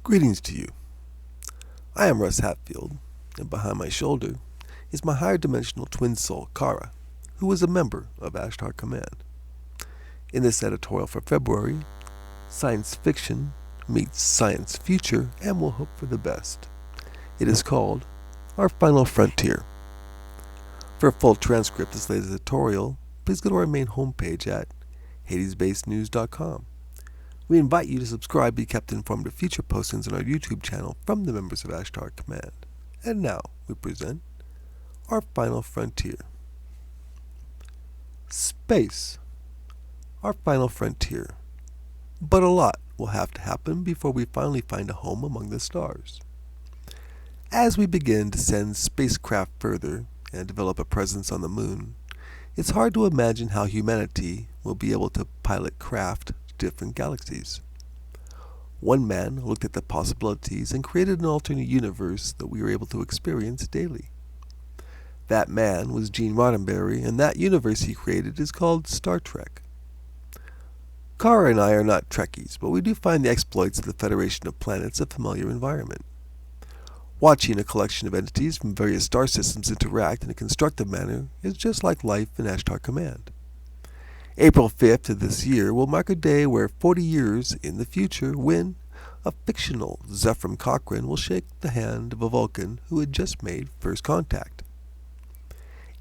Greetings to you. I am Russ Hatfield, and behind my shoulder is my higher dimensional twin soul, Kara, who is a member of Ashtar Command. In this editorial for February, science fiction meets science future and will hope for the best. It is called Our Final Frontier. For a full transcript of this latest editorial, please go to our main homepage at hadesbasednews.com. We invite you to subscribe to be kept informed of future postings on our YouTube channel from the members of Ashtar Command. And now we present Our Final Frontier. Space. Our final frontier. But a lot will have to happen before we finally find a home among the stars. As we begin to send spacecraft further and develop a presence on the moon, it's hard to imagine how humanity will be able to pilot craft to different galaxies. One man looked at the possibilities and created an alternate universe that we are able to experience daily. That man was Gene Roddenberry, and that universe he created is called Star Trek. Kara and I are not Trekkies, but we do find the exploits of the Federation of Planets a familiar environment. Watching a collection of entities from various star systems interact in a constructive manner is just like life in Ashtar Command. April 5th of this year will mark a day where 40 years in the future when a fictional Zephram Cochrane will shake the hand of a Vulcan who had just made first contact.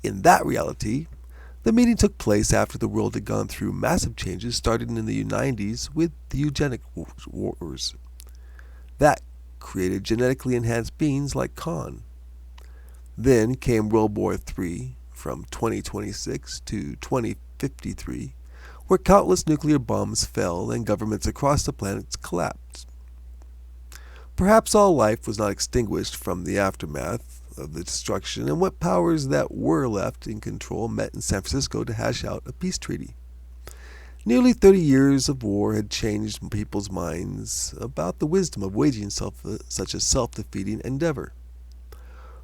In that reality, the meeting took place after the world had gone through massive changes starting in the 90s with the eugenic wars. That created genetically enhanced beings like Khan. Then came World War III from 2026 to 2053, where countless nuclear bombs fell and governments across the planet collapsed. Perhaps all life was not extinguished from the aftermath of the destruction, and what powers that were left in control met in San Francisco to hash out a peace treaty. Nearly 30 years of war had changed people's minds about the wisdom of waging such a self-defeating endeavor.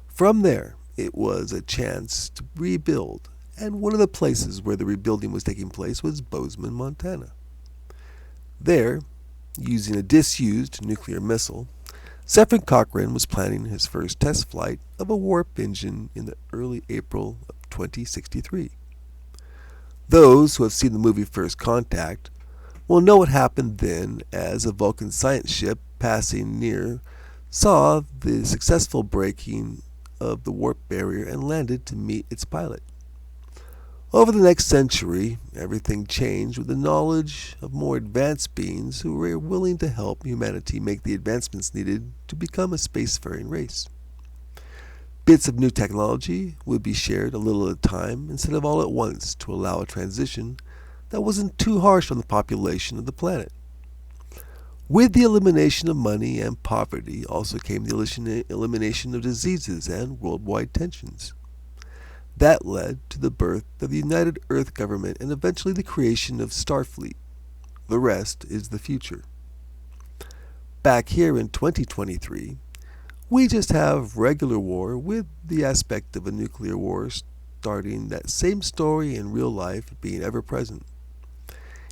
From there, it was a chance to rebuild, and one of the places where the rebuilding was taking place was Bozeman, Montana. There, using a disused nuclear missile, Zephram Cochrane was planning his first test flight of a warp engine in the early April of 2063. Those who have seen the movie First Contact will know what happened then as a Vulcan science ship passing near saw the successful breaking of the warp barrier and landed to meet its pilot. Over the next century, everything changed with the knowledge of more advanced beings who were willing to help humanity make the advancements needed to become a spacefaring race. Bits of new technology would be shared a little at a time instead of all at once to allow a transition that wasn't too harsh on the population of the planet. With the elimination of money and poverty also came the elimination of diseases and worldwide tensions. That led to the birth of the United Earth Government and eventually the creation of Starfleet. The rest is the future. Back here in 2023, we just have regular war with the aspect of a nuclear war starting that same story in real life being ever present.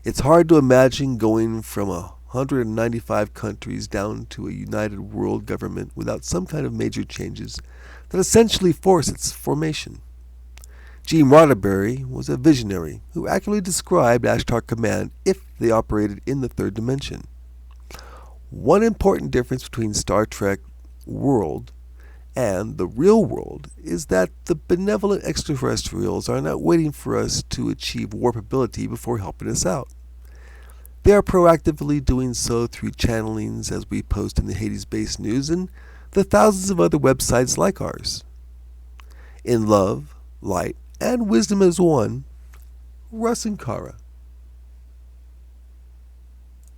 It's hard to imagine going from 195 countries down to a united world government without some kind of major changes that essentially force its formation. Gene Roddenberry was a visionary who accurately described Ashtar Command if they operated in the third dimension. One important difference between Star Trek world and the real world is that the benevolent extraterrestrials are not waiting for us to achieve warpability before helping us out. They are proactively doing so through channelings as we post in the Hades-based news and the thousands of other websites like ours. In love, light, and wisdom as one, Russ and Kara.